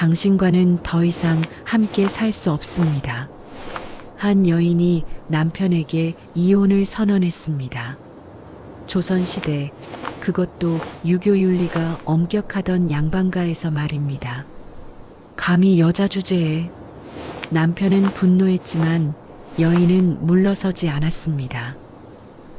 당신과는 더 이상 함께 살 수 없습니다. 한 여인이 남편에게 이혼을 선언했습니다. 조선시대, 그것도 유교 윤리가 엄격하던 양반가에서 말입니다. 감히 여자 주제에. 남편은 분노했지만 여인은 물러서지 않았습니다.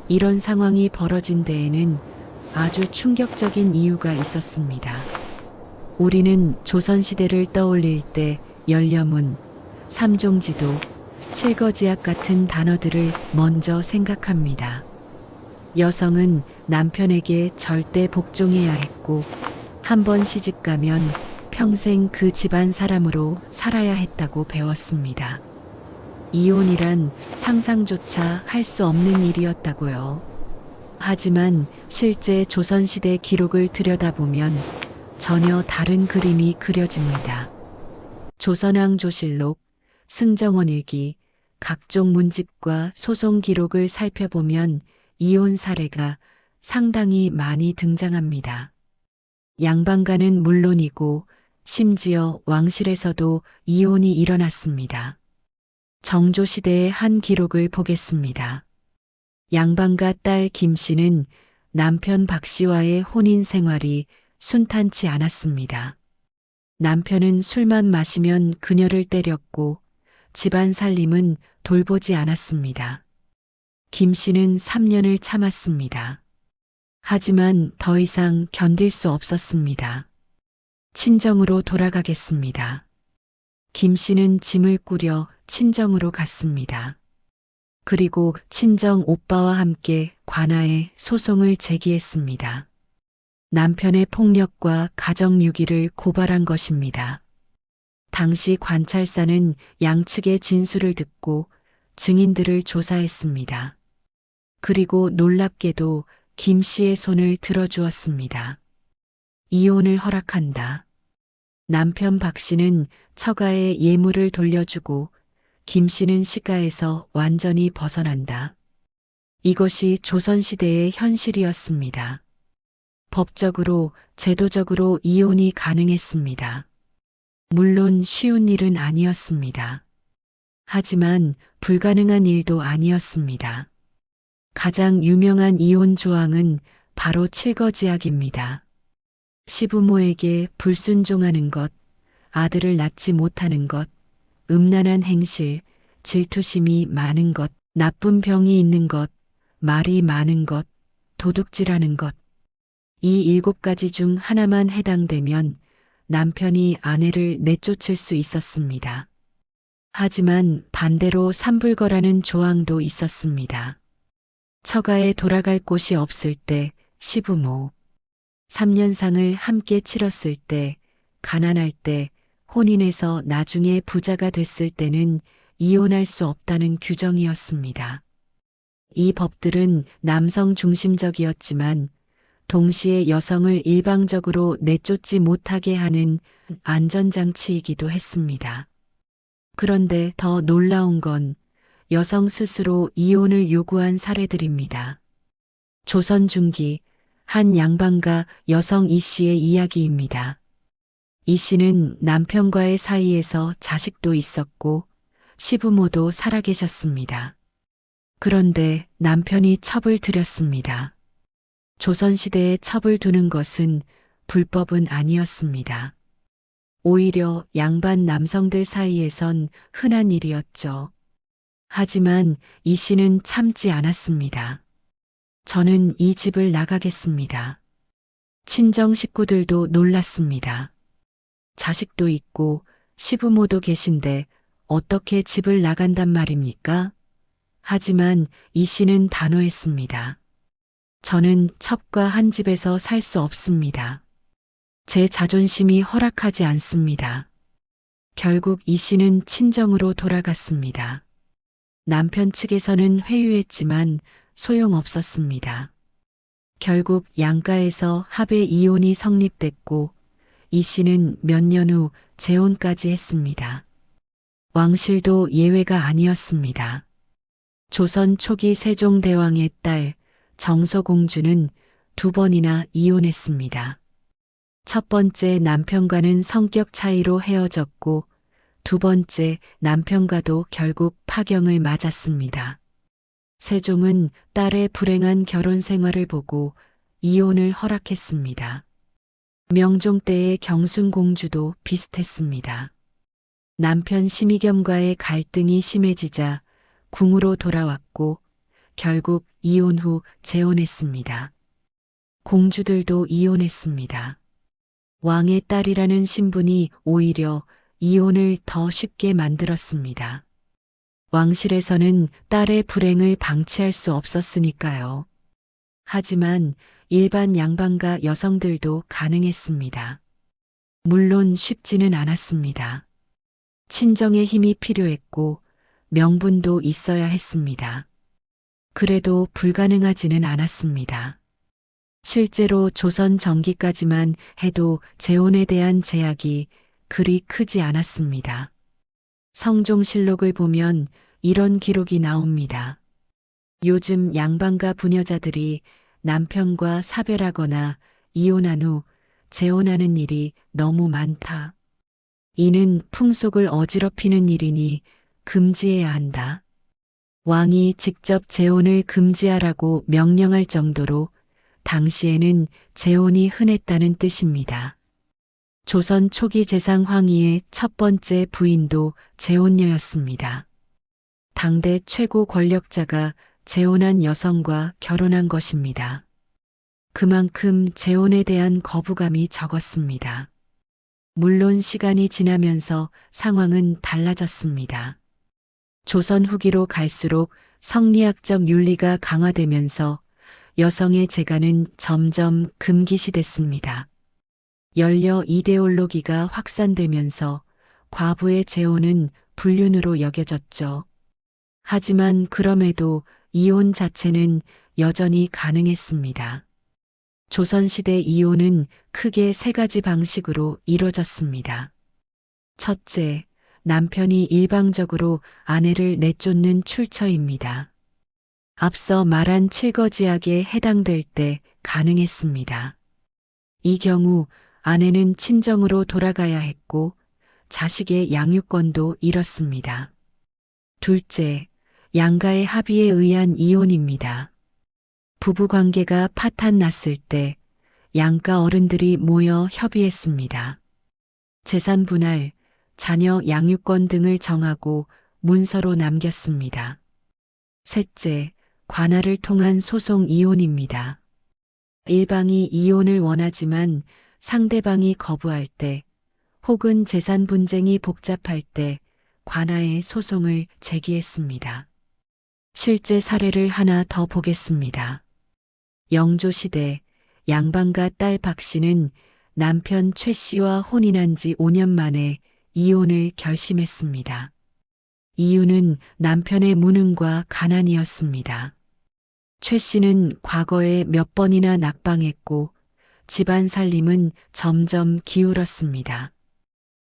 이런 상황이 벌어진 데에는 아주 충격적인 이유가 있었습니다. 우리는 조선시대를 떠올릴 때 연려문, 삼종지도, 칠거지약 같은 단어들을 먼저 생각합니다. 여성은 남편에게 절대 복종해야 했고, 한 번 시집가면 평생 그 집안 사람으로 살아야 했다고 배웠습니다. 이혼이란 상상조차 할 수 없는 일이었다고요. 하지만 실제 조선시대 기록을 들여다보면 전혀 다른 그림이 그려집니다. 조선왕조실록, 승정원일기, 각종 문집과 소송 기록을 살펴보면 이혼 사례가 상당히 많이 등장합니다. 양반가는 물론이고 심지어 왕실에서도 이혼이 일어났습니다. 정조시대의 한 기록을 보겠습니다. 양반가 딸 김씨는 남편 박씨와의 혼인 생활이 순탄치 않았습니다. 남편은 술만 마시면 그녀를 때렸고 집안 살림은 돌보지 않았습니다. 김씨는 3년을 참았습니다. 하지만 더 이상 견딜 수 없었습니다. 친정으로 돌아가겠습니다. 김씨는 짐을 꾸려 친정으로 갔습니다. 그리고 친정 오빠와 함께 관아에 소송을 제기했습니다. 남편의 폭력과 가정유기를 고발한 것입니다. 당시 관찰사는 양측의 진술을 듣고 증인들을 조사했습니다. 그리고 놀랍게도 김 씨의 손을 들어주었습니다. 이혼을 허락한다. 남편 박 씨는 처가에 예물을 돌려주고 김 씨는 시가에서 완전히 벗어난다. 이것이 조선시대의 현실이었습니다. 법적으로, 제도적으로 이혼이 가능했습니다. 물론 쉬운 일은 아니었습니다. 하지만 불가능한 일도 아니었습니다. 가장 유명한 이혼 조항은 바로 칠거지약입니다. 시부모에게 불순종하는 것, 아들을 낳지 못하는 것, 음란한 행실, 질투심이 많은 것, 나쁜 병이 있는 것, 말이 많은 것, 도둑질하는 것. 이 7가지 중 하나만 해당되면 남편이 아내를 내쫓을 수 있었습니다. 하지만 반대로 삼불거라는 조항도 있었습니다. 처가에 돌아갈 곳이 없을 때 시부모, 3년상을 함께 치렀을 때, 가난할 때, 혼인해서 나중에 부자가 됐을 때는 이혼할 수 없다는 규정이었습니다. 이 법들은 남성 중심적이었지만 동시에 여성을 일방적으로 내쫓지 못하게 하는 안전장치이기도 했습니다. 그런데 더 놀라운 건 여성 스스로 이혼을 요구한 사례들입니다. 조선 중기 한 양반가 여성 이 씨의 이야기입니다. 이 씨는 남편과의 사이에서 자식도 있었고 시부모도 살아계셨습니다. 그런데 남편이 첩을 들였습니다. 조선시대에 첩을 두는 것은 불법은 아니었습니다. 오히려 양반 남성들 사이에선 흔한 일이었죠. 하지만 이 씨는 참지 않았습니다. 저는 이 집을 나가겠습니다. 친정 식구들도 놀랐습니다. 자식도 있고 시부모도 계신데 어떻게 집을 나간단 말입니까? 하지만 이 씨는 단호했습니다. 저는 첩과 한 집에서 살 수 없습니다. 제 자존심이 허락하지 않습니다. 결국 이 씨는 친정으로 돌아갔습니다. 남편 측에서는 회유했지만 소용없었습니다. 결국 양가에서 합의 이혼이 성립됐고 이 씨는 몇 년 후 재혼까지 했습니다. 왕실도 예외가 아니었습니다. 조선 초기 세종대왕의 딸 정서공주는 2번이나 이혼했습니다. 첫 번째 남편과는 성격 차이로 헤어졌고 두 번째 남편과도 결국 파경을 맞았습니다. 세종은 딸의 불행한 결혼 생활을 보고 이혼을 허락했습니다. 명종 때의 경순공주도 비슷했습니다. 남편 심의겸과의 갈등이 심해지자 궁으로 돌아왔고 결국 이혼 후 재혼했습니다. 공주들도 이혼했습니다. 왕의 딸이라는 신분이 오히려 이혼을 더 쉽게 만들었습니다. 왕실에서는 딸의 불행을 방치할 수 없었으니까요. 하지만 일반 양반가 여성들도 가능했습니다. 물론 쉽지는 않았습니다. 친정의 힘이 필요했고 명분도 있어야 했습니다. 그래도 불가능하지는 않았습니다. 실제로 조선 전기까지만 해도 재혼에 대한 제약이 그리 크지 않았습니다. 성종실록을 보면 이런 기록이 나옵니다. 요즘 양반가 부녀자들이 남편과 사별하거나 이혼한 후 재혼하는 일이 너무 많다. 이는 풍속을 어지럽히는 일이니 금지해야 한다. 왕이 직접 재혼을 금지하라고 명령할 정도로 당시에는 재혼이 흔했다는 뜻입니다. 조선 초기 재상 황희의 첫 번째 부인도 재혼녀였습니다. 당대 최고 권력자가 재혼한 여성과 결혼한 것입니다. 그만큼 재혼에 대한 거부감이 적었습니다. 물론 시간이 지나면서 상황은 달라졌습니다. 조선 후기로 갈수록 성리학적 윤리가 강화되면서 여성의 재간은 점점 금기시됐습니다. 연려 이데올로기가 확산되면서 과부의 재혼은 불륜으로 여겨졌죠. 하지만 그럼에도 이혼 자체는 여전히 가능했습니다. 조선시대 이혼은 크게 세 가지 방식으로 이루어졌습니다. 첫째, 남편이 일방적으로 아내를 내쫓는 출처입니다. 앞서 말한 칠거지약에 해당될 때 가능했습니다. 이 경우 아내는 친정으로 돌아가야 했고 자식의 양육권도 잃었습니다. 둘째, 양가의 합의에 의한 이혼입니다. 부부관계가 파탄 났을 때 양가 어른들이 모여 협의했습니다. 재산 분할, 자녀 양육권 등을 정하고 문서로 남겼습니다. 셋째, 관할을 통한 소송 이혼입니다. 일방이 이혼을 원하지만 상대방이 거부할 때 혹은 재산 분쟁이 복잡할 때 관하에 소송을 제기했습니다. 실제 사례를 하나 더 보겠습니다. 영조시대 양반가 딸 박씨는 남편 최 씨와 혼인한 지 5년 만에 이혼을 결심했습니다. 이유는 남편의 무능과 가난이었습니다. 최 씨는 과거에 몇 번이나 낙방했고 집안 살림은 점점 기울었습니다.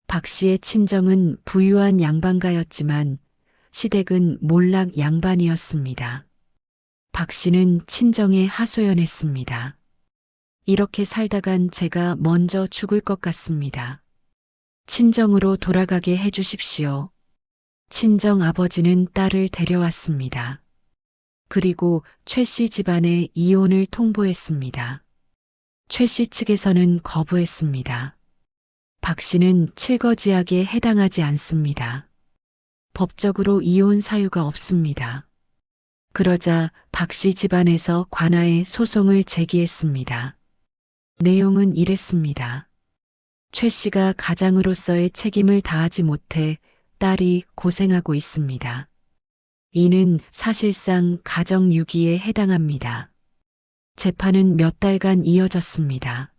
박 씨의 친정은 부유한 양반가였지만 시댁은 몰락 양반이었습니다. 박 씨는 친정에 하소연했습니다. 이렇게 살다간 제가 먼저 죽을 것 같습니다. 친정으로 돌아가게 해주십시오. 친정 아버지는 딸을 데려왔습니다. 그리고 최 씨 집안에 이혼을 통보했습니다. 최 씨 측에서는 거부했습니다. 박 씨는 칠거지약에 해당하지 않습니다. 법적으로 이혼 사유가 없습니다. 그러자 박 씨 집안에서 관하에 소송을 제기했습니다. 내용은 이랬습니다. 최 씨가 가장으로서의 책임을 다하지 못해 딸이 고생하고 있습니다. 이는 사실상 가정유기에 해당합니다. 재판은 몇 달간 이어졌습니다.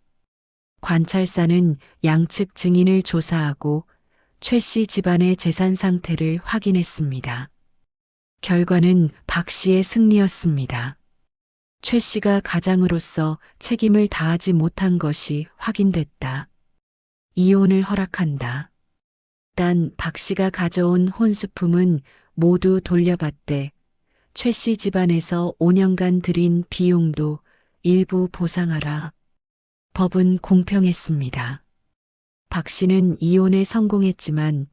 관찰사는 양측 증인을 조사하고 최 씨 집안의 재산 상태를 확인했습니다. 결과는 박 씨의 승리였습니다. 최 씨가 가장으로서 책임을 다하지 못한 것이 확인됐다. 이혼을 허락한다. 단 박 씨가 가져온 혼수품은 모두 돌려받되 최 씨 집안에서 5년간 들인 비용도 일부 보상하라. 법은 공평했습니다. 박 씨는 이혼에 성공했지만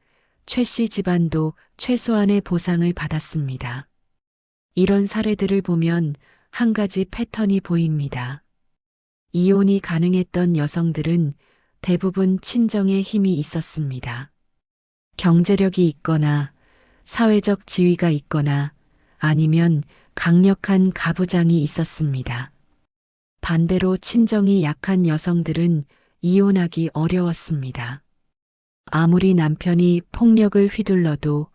최 씨 집안도 최소한의 보상을 받았습니다. 이런 사례들을 보면 한 가지 패턴이 보입니다. 이혼이 가능했던 여성들은 대부분 친정에 힘이 있었습니다. 경제력이 있거나 사회적 지위가 있거나 아니면 강력한 가부장이 있었습니다. 반대로 친정이 약한 여성들은 이혼하기 어려웠습니다. 아무리 남편이 폭력을 휘둘러도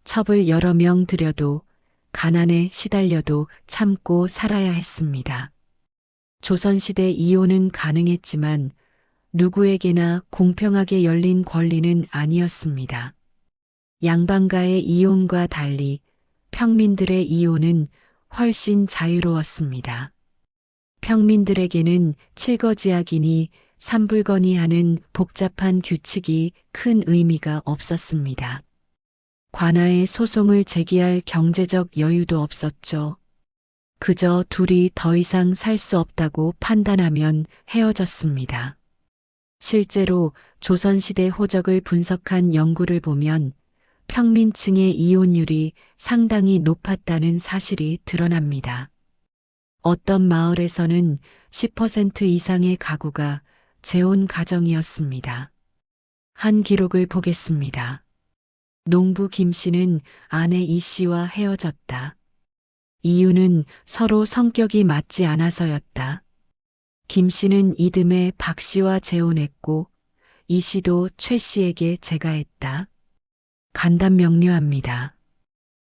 첩을 여러 명 들여도 가난에 시달려도 참고 살아야 했습니다. 조선시대 이혼은 가능했지만 누구에게나 공평하게 열린 권리는 아니었습니다. 양반가의 이혼과 달리 평민들의 이혼은 훨씬 자유로웠습니다. 평민들에게는 칠거지약이니 삼불거니 하는 복잡한 규칙이 큰 의미가 없었습니다. 관아에 소송을 제기할 경제적 여유도 없었죠. 그저 둘이 더 이상 살 수 없다고 판단하면 헤어졌습니다. 실제로 조선시대 호적을 분석한 연구를 보면 평민층의 이혼율이 상당히 높았다는 사실이 드러납니다. 어떤 마을에서는 10% 이상의 가구가 재혼 가정이었습니다. 한 기록을 보겠습니다. 농부 김 씨는 아내 이 씨와 헤어졌다. 이유는 서로 성격이 맞지 않아서였다. 김 씨는 이듬해 박 씨와 재혼했고 이 씨도 최 씨에게 제가했다. 간단 명료합니다.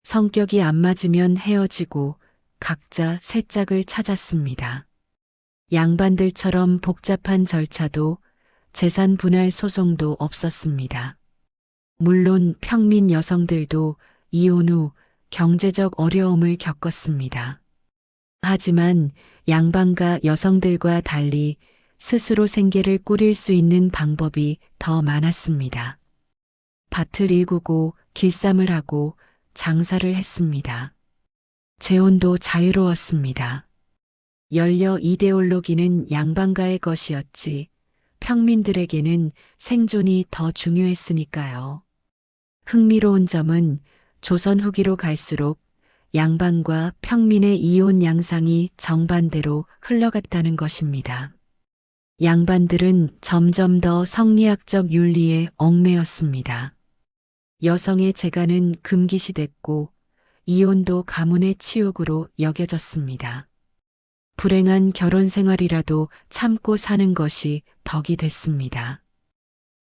성격이 안 맞으면 헤어지고 각자 새 짝을 찾았습니다. 양반들처럼 복잡한 절차도 재산 분할 소송도 없었습니다. 물론 평민 여성들도 이혼 후 경제적 어려움을 겪었습니다. 하지만 양반가 여성들과 달리 스스로 생계를 꾸릴 수 있는 방법이 더 많았습니다. 밭을 일구고 길쌈을 하고 장사를 했습니다. 재혼도 자유로웠습니다. 연려 이데올로기는 양반가의 것이었지 평민들에게는 생존이 더 중요했으니까요. 흥미로운 점은 조선 후기로 갈수록 양반과 평민의 이혼 양상이 정반대로 흘러갔다는 것입니다. 양반들은 점점 더 성리학적 윤리에 얽매였습니다. 여성의 재간은 금기시됐고 이혼도 가문의 치욕으로 여겨졌습니다. 불행한 결혼 생활이라도 참고 사는 것이 덕이 됐습니다.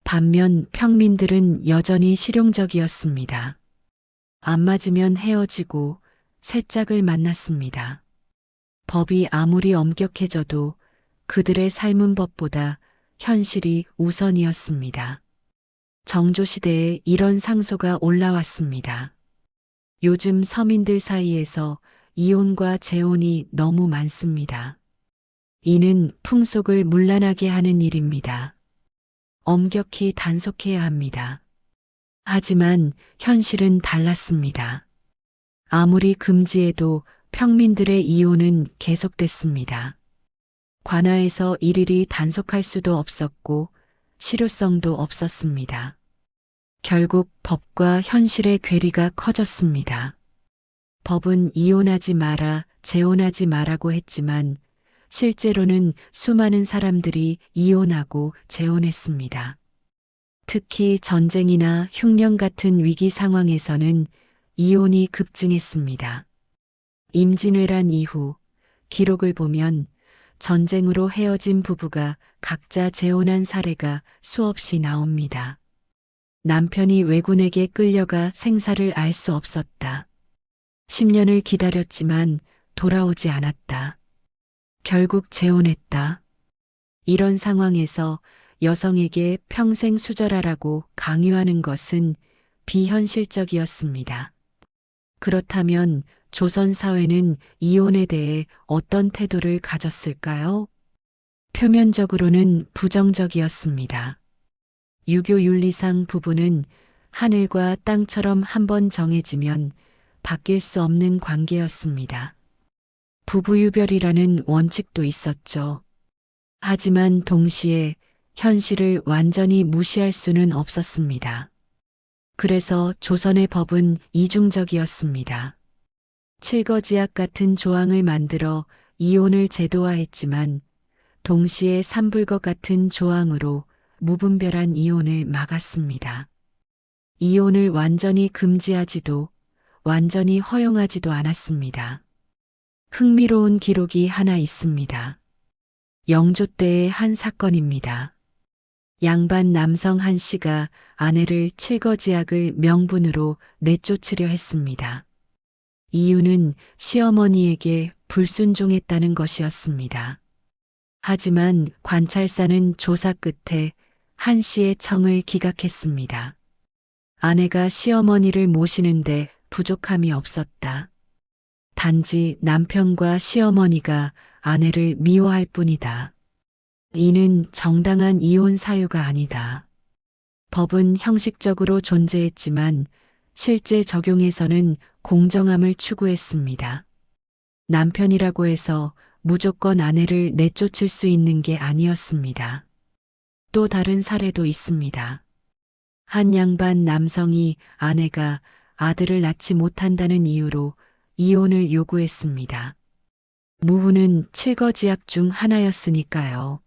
반면 평민들은 여전히 실용적이었습니다. 안 맞으면 헤어지고 새 짝을 만났습니다. 법이 아무리 엄격해져도 그들의 삶은 법보다 현실이 우선이었습니다. 정조시대에 이런 상소가 올라왔습니다. 요즘 서민들 사이에서 이혼과 재혼이 너무 많습니다. 이는 풍속을 문란하게 하는 일입니다. 엄격히 단속해야 합니다. 하지만 현실은 달랐습니다. 아무리 금지해도 평민들의 이혼은 계속됐습니다. 관아에서 일일이 단속할 수도 없었고 실효성도 없었습니다. 결국 법과 현실의 괴리가 커졌습니다. 법은 이혼하지 마라, 재혼하지 마라고 했지만 실제로는 수많은 사람들이 이혼하고 재혼했습니다. 특히 전쟁이나 흉년 같은 위기 상황에서는 이혼이 급증했습니다. 임진왜란 이후 기록을 보면 전쟁으로 헤어진 부부가 각자 재혼한 사례가 수없이 나옵니다. 남편이 왜군에게 끌려가 생사를 알 수 없었다. 10년을 기다렸지만 돌아오지 않았다. 결국 재혼했다. 이런 상황에서 여성에게 평생 수절하라고 강요하는 것은 비현실적이었습니다. 그렇다면 조선 사회는 이혼에 대해 어떤 태도를 가졌을까요? 표면적으로는 부정적이었습니다. 유교 윤리상 부부는 하늘과 땅처럼 한번 정해지면 바뀔 수 없는 관계였습니다. 부부유별이라는 원칙도 있었죠. 하지만 동시에 현실을 완전히 무시할 수는 없었습니다. 그래서 조선의 법은 이중적이었습니다. 칠거지약 같은 조항을 만들어 이혼을 제도화했지만 동시에 삼불것 같은 조항으로 무분별한 이혼을 막았습니다. 이혼을 완전히 금지하지도 완전히 허용하지도 않았습니다. 흥미로운 기록이 하나 있습니다. 영조 때의 한 사건입니다. 양반 남성 한 씨가 아내를 칠거지약을 명분으로 내쫓으려 했습니다. 이유는 시어머니에게 불순종했다는 것이었습니다. 하지만 관찰사는 조사 끝에 한 씨의 청을 기각했습니다. 아내가 시어머니를 모시는데 부족함이 없었다. 단지 남편과 시어머니가 아내를 미워할 뿐이다. 이는 정당한 이혼 사유가 아니다. 법은 형식적으로 존재했지만 실제 적용에서는 공정함을 추구했습니다. 남편이라고 해서 무조건 아내를 내쫓을 수 있는 게 아니었습니다. 또 다른 사례도 있습니다. 한 양반 남성이 아내가 아들을 낳지 못한다는 이유로 이혼을 요구했습니다. 무후는 칠거지약 중 하나였으니까요.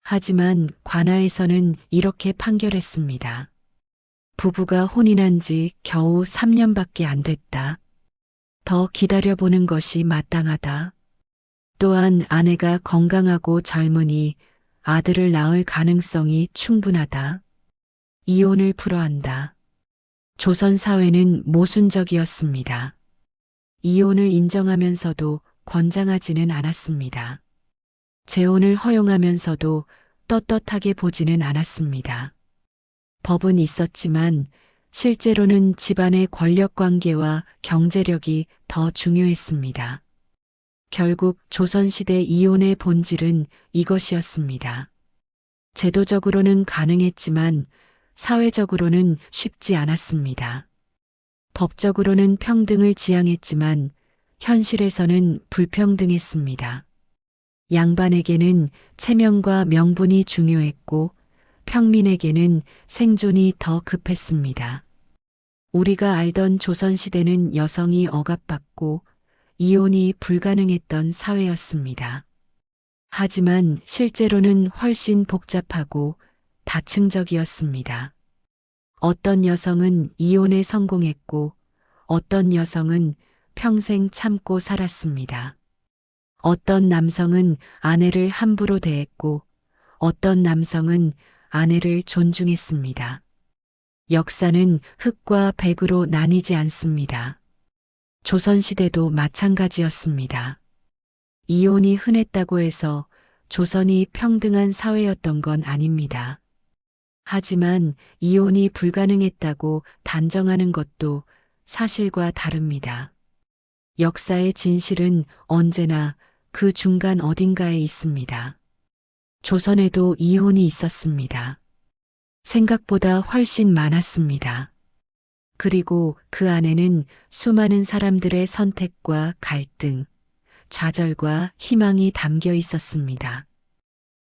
하지만 관아에서는 이렇게 판결했습니다. 부부가 혼인한 지 겨우 3년밖에 안 됐다. 더 기다려보는 것이 마땅하다. 또한 아내가 건강하고 젊으니 아들을 낳을 가능성이 충분하다. 이혼을 불허한다. 조선 사회는 모순적이었습니다. 이혼을 인정하면서도 권장하지는 않았습니다. 재혼을 허용하면서도 떳떳하게 보지는 않았습니다. 법은 있었지만 실제로는 집안의 권력관계와 경제력이 더 중요했습니다. 결국 조선시대 이혼의 본질은 이것이었습니다. 제도적으로는 가능했지만 사회적으로는 쉽지 않았습니다. 법적으로는 평등을 지향했지만 현실에서는 불평등했습니다. 양반에게는 체면과 명분이 중요했고 평민에게는 생존이 더 급했습니다. 우리가 알던 조선시대는 여성이 억압받고 이혼이 불가능했던 사회였습니다. 하지만 실제로는 훨씬 복잡하고 다층적이었습니다. 어떤 여성은 이혼에 성공했고 어떤 여성은 평생 참고 살았습니다. 어떤 남성은 아내를 함부로 대했고 어떤 남성은 아내를 존중했습니다. 역사는 흑과 백으로 나뉘지 않습니다. 조선시대도 마찬가지였습니다. 이혼이 흔했다고 해서 조선이 평등한 사회였던 건 아닙니다. 하지만 이혼이 불가능했다고 단정하는 것도 사실과 다릅니다. 역사의 진실은 언제나 그 중간 어딘가에 있습니다. 조선에도 이혼이 있었습니다. 생각보다 훨씬 많았습니다. 그리고 그 안에는 수많은 사람들의 선택과 갈등, 좌절과 희망이 담겨 있었습니다.